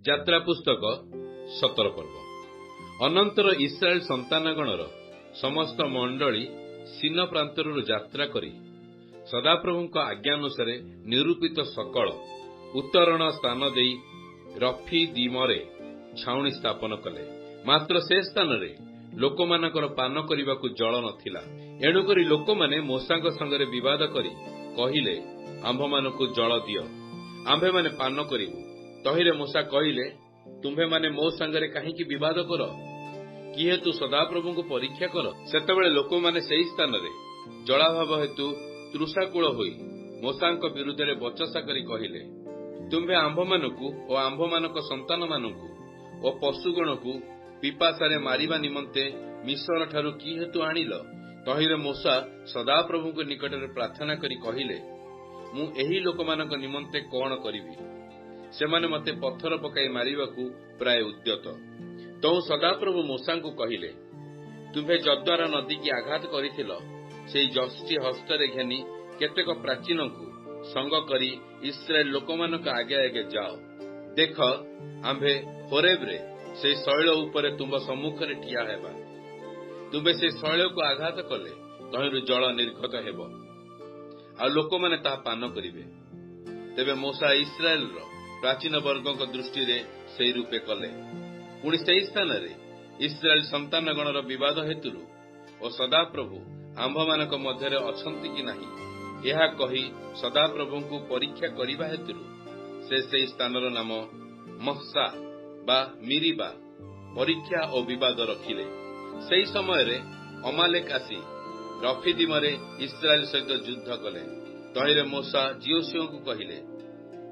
ଯାତ୍ରା ପୁସ୍ତକ 17 ପର୍ବ। ଅନନ୍ତର ଇସ୍ରାଏଲ ସନ୍ତାନଗଣର ସମସ୍ତ ମଣ୍ଡଳୀ ସିନ ପ୍ରାନ୍ତରରୁ ଯାତ୍ରା କରି ସଦାପ୍ରଭୁଙ୍କ ଆଜ୍ଞାନୁସାରେ ନିରୂପିତ ସକଳ ଉତ୍ତରଣ ସ୍ଥାନ ଦେଇ ରଫିଦିମରେ ଛାଉଣି ସ୍ଥାପନ କଲେ। ମାତ୍ର ସେ ସ୍ଥାନରେ ଲୋକମାନଙ୍କର ପାନ କରିବାକୁ ଜଳ ନଥିଲା। ଏଣୁକରି ଲୋକମାନେ ମୋଶାଙ୍କ ସଙ୍ଗରେ ବିବାଦ କରି କହିଲେ, ଆମ୍ଭମାନଙ୍କୁ ଜଳ ଦିଅ, ଆମ୍ଭେମାନେ ପାନ କରିବୁ। ତହିଁରେ ମୋଶା କହିଲେ, ତୁମ୍ଭେମାନେ ମୋ ସାଙ୍ଗରେ କାହିଁକି ବିବାଦ କର? କି ହେତୁ ସଦାପ୍ରଭୁଙ୍କୁ ପରୀକ୍ଷା କର? ସେତେବେଳେ ଲୋକମାନେ ସେହି ସ୍ଥାନରେ ଜଳାଭାବ ହେତୁ ତୃଷାକୁଳ ହୋଇ ମୋଶାଙ୍କ ବିରୁଦ୍ଧରେ ବଚସା କରି କହିଲେ, ତୁମ୍ଭେ ଆମ୍ଭମାନଙ୍କୁ ଓ ଆମ୍ଭମାନଙ୍କ ସନ୍ତାନମାନଙ୍କୁ ଓ ପଶୁଗଣକୁ ପିପାସାରେ ମାରିବା ନିମନ୍ତେ ମିଶ୍ରଠାରୁ କି ହେତୁ ଆଣିଲ? ତହିଁରେ ମୋଶା ସଦାପ୍ରଭୁଙ୍କ ନିକଟରେ ପ୍ରାର୍ଥନା କରି କହିଲେ, ମୁଁ ଏହି ଲୋକମାନଙ୍କ ନିମନ୍ତେ କଣ କରିବି? ସେମାନେ ମୋତେ ପଥର ପକାଇ ମାରିବାକୁ ପ୍ରାୟ ଉଦ୍ୟତ। ତୁ ସଦାପ୍ରଭୁ ମୋଶାଙ୍କୁ କହିଲେ, ତୁମ୍ଭେ ଯଦ୍ୱାରା ନଦୀକି ଆଘାତ କରିଥିଲ, ସେହି ଯଷ୍ଟି ହସ୍ତରେ ଘେନି କେତେକ ପ୍ରାଚୀନଙ୍କୁ ସଙ୍ଗ କରି ଇସ୍ରାଏଲ ଲୋକମାନଙ୍କ ଆଗେ ଆଗେ ଯାଅ। ଦେଖ, ଆମ୍ଭେ ହୋରେବରେ ସେହି ଶୈଳ ଉପରେ ତୁମ୍ଭ ସମ୍ମୁଖରେ ଠିଆ ହେବା। ତୁମ୍ଭେ ସେହି ଶୈଳକୁ ଆଘାତ କଲେ ତହିଁରୁ ଜଳ ନିର୍ଗତ ହେବ, ଆଉ ଲୋକମାନେ ତାହା ପାନ କରିବେ। ତେବେ ମୋଶା ଇସ୍ରାଏଲର ପ୍ରାଚୀନ ବର୍ଗଙ୍କ ଦୃଷ୍ଟିରେ ସେହି ରୂପେ କଲେ। ପୁଣି ସେହି ସ୍ଥାନରେ ଇସ୍ରାଏଲ ସନ୍ତାନଗଣର ବିବାଦ ହେତୁରୁ ଓ ସଦାପ୍ରଭୁ ଆମ୍ଭମାନଙ୍କ ମଧ୍ୟରେ ଅଛନ୍ତି କି ନାହିଁ, ଏହା କହି ସଦାପ୍ରଭୁଙ୍କୁ ପରୀକ୍ଷା କରିବା ହେତୁରୁ ସେ ସେହି ସ୍ଥାନର ନାମ ମହ୍ସା ବା ମିରିବା, ପରୀକ୍ଷା ଓ ବିବାଦ ରଖିଲେ। ସେହି ସମୟରେ ଅମାଲେକ ଆସି ରଫିଦିମରେ ଇସ୍ରାଏଲ ସହିତ ଯୁଦ୍ଧ କଲେ। ତହିଁରେ ମୋଶା ଜିଓସୁଆଙ୍କୁ କହିଲେ,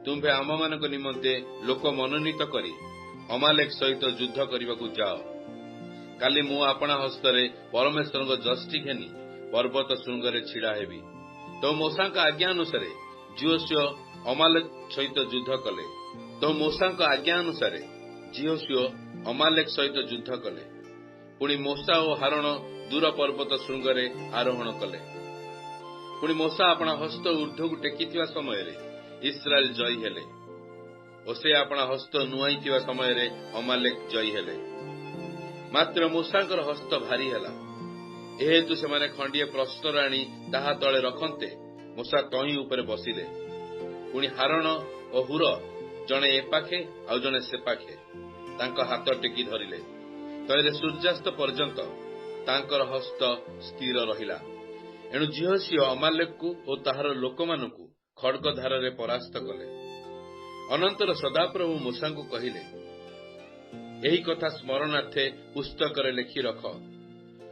ତୁମ୍ଭେ ଆମ୍ଭମାନଙ୍କ ନିମନ୍ତେ ଲୋକ ମନୋନୀତ କରି ଅମାଲେକ ସହିତ ଯୁଦ୍ଧ କରିବାକୁ ଯାଅ। କାଲି ମୁଁ ଆପଣା ହସ୍ତରେ ପରମେଶ୍ୱରଙ୍କ ଯଷ୍ଟି ଘେନି ପର୍ବତ ଶୃଙ୍ଗରେ ଛିଡ଼ା ହେବି। ତ ମୋଶାଙ୍କ ଆଜ୍ଞା ଅନୁସାରେ ଜିଓସୁଆ ଅମାଲେକ ସହିତ ଯୁଦ୍ଧ କଲେ। ପୁଣି ମୋଶା ଓ ହାରଣ ଦୂର ପର୍ବତ ଶୃଙ୍ଗରେ ଆରୋହଣ କଲେ। ପୁଣି ମୋଶା ଆପଣା ହସ୍ତ ଉର୍ଦ୍ଧ୍ୱକୁ ଟେକିଥିବା ସମୟରେ ଇସ୍ରାଏଲ ଜୟୀ ହେଲେ, ଓ ସେ ଆପଣା ହସ୍ତ ନୁଆଇଥିବା ସମୟରେ ଅମାଲେକ ଜୟୀ ହେଲେ। ମାତ୍ର ମୋଶାଙ୍କର ହସ୍ତ ଭାରି ହେଲା, ଏହେତୁ ସେମାନେ ଖଣ୍ଡିଏ ପ୍ରସ୍ତର ଆଣି ତାହା ତଳେ ରଖନ୍ତେ ମୋଶା ତହିଁ ଉପରେ ବସିଲେ। ପୁଣି ହାରଣ ଓ ହୁର ଜଣେ ଏପାଖେ ଆଉ ଜଣେ ସେପାଖେ ତାଙ୍କ ହାତ ଟେକି ଧରିଲେ। ତହିଁରେ ସୂର୍ଯ୍ୟାସ୍ତ ପର୍ଯ୍ୟନ୍ତ ତାଙ୍କର ହସ୍ତ ସ୍ଥିର ରହିଲା। ଏଣୁ ଜିହୋଶୁଆ ଅମାଲେକକୁ ଓ ତାହାର ଲୋକମାନଙ୍କୁ ଖଡ୍ଗ ଧାରରେ ପରାସ୍ତ କଲେ। ଅନନ୍ତର ସଦାପ୍ରଭୁ ମୋଶାଙ୍କୁ କହିଲେ, ଏହି କଥା ସ୍ମରଣାର୍ଥେ ପୁସ୍ତକରେ ଲେଖି ରଖ।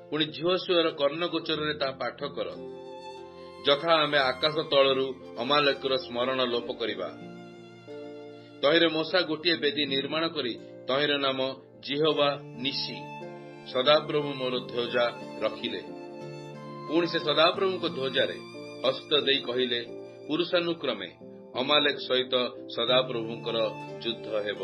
ପୁଣି ଜିହୋଶୁଆର କର୍ଣ୍ଣଗୋଚରରେ ତାହା ପାଠ କର, ଯଥା ଆମେ ଆକାଶ ତଳରୁ ଅମାଲେକର ସ୍ମରଣ ଲୋପ କରିବା। ତହିଁରେ ମୋଶା ଗୋଟିଏ ବେଦୀ ନିର୍ମାଣ କରି ତହିଁର ନାମ ଜିହୋଭା ନିସି, ସଦାପ୍ରଭୁ ମୋର ଧ୍ୱଜା ରଖିଲେ। ପୁଣି ସେ ସଦାପ୍ରଭୁଙ୍କ ଧ୍ୱଜାରେ ହସ୍ତ ଦେଇ କହିଲେ, ପୁରୁଷାନୁକ୍ରମେ ଅମାଲେକ ସହିତ ସଦାପ୍ରଭୁଙ୍କର ଯୁଦ୍ଧ ହେବ।